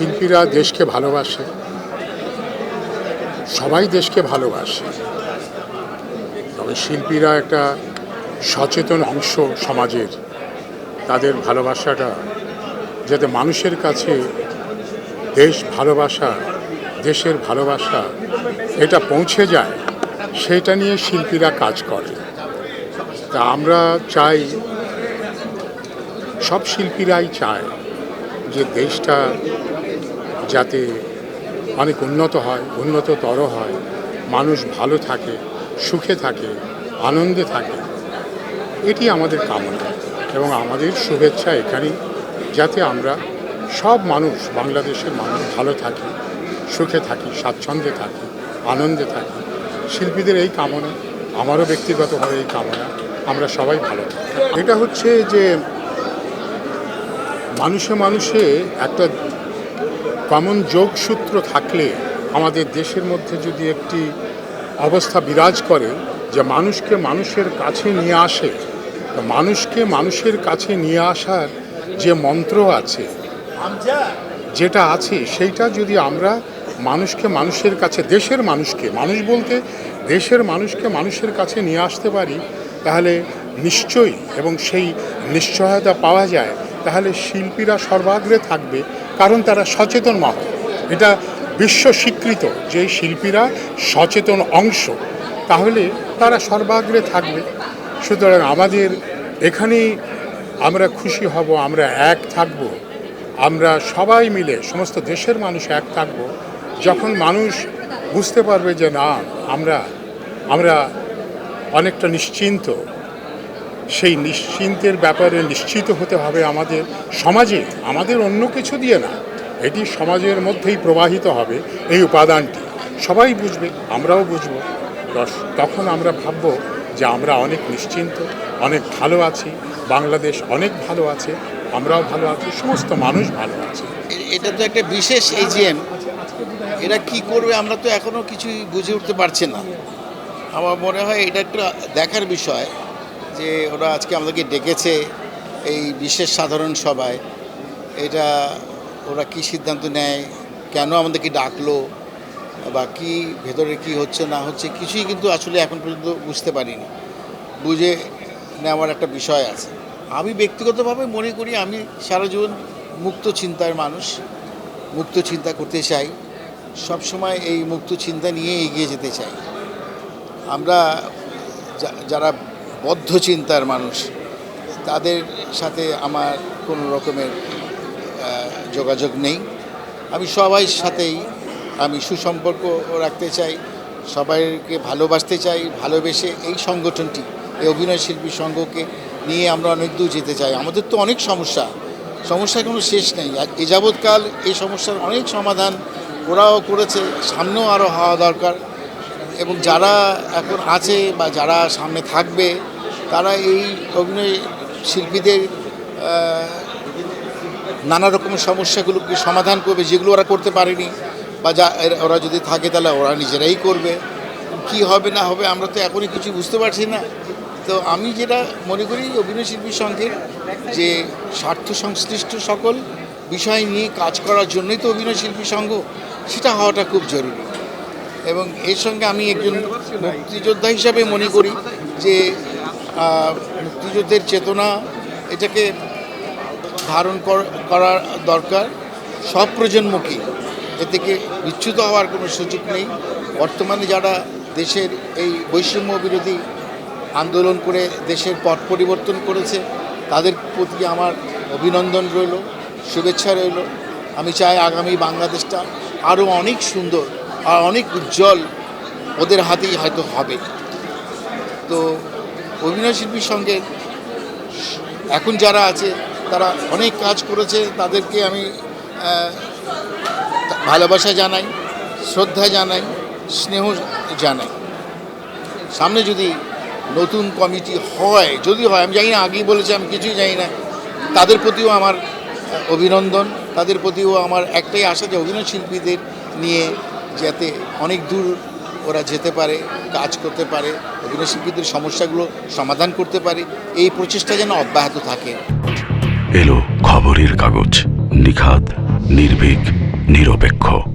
শিল্পীরা দেশকে ভালোবাসে, সবাই দেশকে ভালোবাসে, তবে শিল্পীরা একটা সচেতন অংশ সমাজের। তাদের ভালোবাসাটা যাতে মানুষের কাছে দেশ ভালোবাসা, দেশের ভালোবাসা এটা পৌঁছে যায়, সেটা নিয়ে শিল্পীরা কাজ করে। তা আমরা চাই, সব শিল্পীরাই চায় যে দেশটা যাতে অনেক উন্নত হয়, উন্নততর হয়, মানুষ ভালো থাকে, সুখে থাকে, আনন্দে থাকে। এটি আমাদের কামনা এবং আমাদের শুভেচ্ছা এখানেই, যাতে আমরা সব মানুষ, বাংলাদেশের মানুষ ভালো থাকি, সুখে থাকি, স্বাচ্ছন্দ্যে থাকি, আনন্দে থাকি। শিল্পীদের এই কামনা, আমারও ব্যক্তিগতভাবে এই কামনা, আমরা সবাই ভালো থাকি। এটা হচ্ছে যে মানুষে মানুষে একটা কমন যোগসূত্র থাকলে, আমাদের দেশের মধ্যে যদি একটি অবস্থা বিরাজ করে যে মানুষকে মানুষের কাছে নিয়ে আসে, তো মানুষকে মানুষের কাছে নিয়ে আসার যে মন্ত্র আছে, যেটা আছে, সেইটা যদি আমরা মানুষকে মানুষের কাছে, দেশের মানুষকে, মানুষ বলতে দেশের মানুষকে মানুষের কাছে নিয়ে আসতে পারি, তাহলে নিশ্চয়ই, এবং সেই নিশ্চয়তা পাওয়া যায়, তাহলে শিল্পীরা সর্বাগ্রে থাকবে, কারণ তারা সচেতন মহল। এটা বিশ্ব স্বীকৃত যে শিল্পীরা সচেতন অংশ, তাহলে তারা সর্বাগ্রে থাকবে। সুতরাং আমাদের এখানেই আমরা খুশি হব, আমরা এক থাকব, আমরা সবাই মিলে সমস্ত দেশের মানুষ এক থাকব, যখন মানুষ বুঝতে পারবে যে না, আমরা অনেকটা নিশ্চিন্ত। সেই নিশ্চিন্তের ব্যাপারে নিশ্চিত হতে হবে আমাদের সমাজে, আমাদের অন্য কিছু দিয়ে না, এটি সমাজের মধ্যেই প্রবাহিত হবে এই উপাদানটি। সবাই বুঝবে, আমরাও বুঝব, তখন আমরা ভাবব যে আমরা অনেক নিশ্চিন্ত, অনেক ভালো আছি, বাংলাদেশ অনেক ভালো আছে, আমরাও ভালো আছি, সমস্ত মানুষ ভালো আছে। এটা তো একটা বিশেষ এজিএম, এরা কি করবে আমরা তো এখনো কিছুই বুঝে উঠতে পারছি না। আমার মনে হয় এটা একটা দেখার বিষয় যে ওরা আজকে আমাদেরকে ডেকেছে এই বিশেষ সাধারণ সভায়, এটা ওরা কি সিদ্ধান্ত নেয়, কেন আমাদেরকে ডাকলো, বা কি ভেতরে কি হচ্ছে না হচ্ছে, কিছুই কিন্তু আসলে এখন পর্যন্ত বুঝতে পারিনি। বুঝে নেওয়ার একটা বিষয় আছে। আমি ব্যক্তিগতভাবে মনে করি আমি সারা জীবন মুক্ত চিন্তার মানুষ, মুক্ত চিন্তা করতে চাই, সবসময় এই মুক্ত চিন্তা নিয়ে এগিয়ে যেতে চাই। আমরা যারা বদ্ধ চিন্তার মানুষ, তাদের সাথে আমার কোনো রকমের যোগাযোগ নেই। আমি সবাই সাথেই আমি সুসম্পর্ক রাখতে চাই, সবাইকে ভালোবাসতে চাই, ভালোবেসে এই সংগঠনটি, এই অভিনয় শিল্পী সংঘকে নিয়ে আমরা অনেক দূর যেতে চাই। আমাদের তো অনেক সমস্যার কোনো শেষ নেই। আর এ যাবৎকাল এই সমস্যার অনেক সমাধান ওরাও করেছে, সামনেও আরও হওয়া দরকার। এবং যারা এখন আছে বা যারা সামনে থাকবে, তারা এই অভিনয় শিল্পীদের নানা রকমের সমস্যাগুলোকে সমাধান করবে, যেগুলো ওরা করতে পারেনি, বা ওরা যদি থাকে তাহলে ওরা নিজেরাই করবে। কি হবে না হবে আমরা তো এখনই কিছু বুঝতে পারছি না। তো আমি যেটা মনে করি, অভিনয় শিল্পী সংঘের যে স্বার্থ সংশ্লিষ্ট সকল বিষয় নিয়ে কাজ করার জন্যই তো অভিনয় শিল্পী সংঘ, সেটা হওয়াটা খুব জরুরি। এবং এর সঙ্গে আমি একজন মুক্তিযোদ্ধা হিসাবে মনে করি যে মুক্তিযুদ্ধের চেতনা, এটাকে ধারণ করার দরকার সব প্রজন্মকে। এ থেকে বিচ্যুত হওয়ার কোনো সুযোগ নেই। বর্তমানে যারা দেশের এই বৈষম্য বিরোধী আন্দোলন করে দেশের পট পরিবর্তন করেছে, তাদের প্রতি আমার অভিনন্দন রইল, শুভেচ্ছা রইল। আমি চাই আগামী বাংলাদেশটা আরও অনেক সুন্দর আর অনেক উজ্জ্বল ওদের হাতেই হয়তো হবে। তো অভিনয় শিল্পীর সঙ্গে এখন যারা আছে তারা অনেক কাজ করেছে, তাদেরকে আমি ভালোবাসা জানাই, শ্রদ্ধা জানাই, স্নেহ জানাই। সামনে যদি নতুন কমিটি হয়, যদি হয়, আমি জানি না, আগেই বলেছি আমি কিছুই জানি না, তাদের প্রতিও আমার অভিনন্দন, তাদের প্রতিও আমার একটাই আশা যে অভিনয় শিল্পীদের নিয়ে যাতে অনেক দূর ওরা যেতে পারে, কাজ করতে পারে, অভিনয় শিল্পীদের সমস্যাগুলো সমাধান করতে পারে, এই প্রচেষ্টা যেন অব্যাহত থাকে। এলো খবরের কাগজ, নিখাদ, নির্ভীক, নিরপেক্ষ।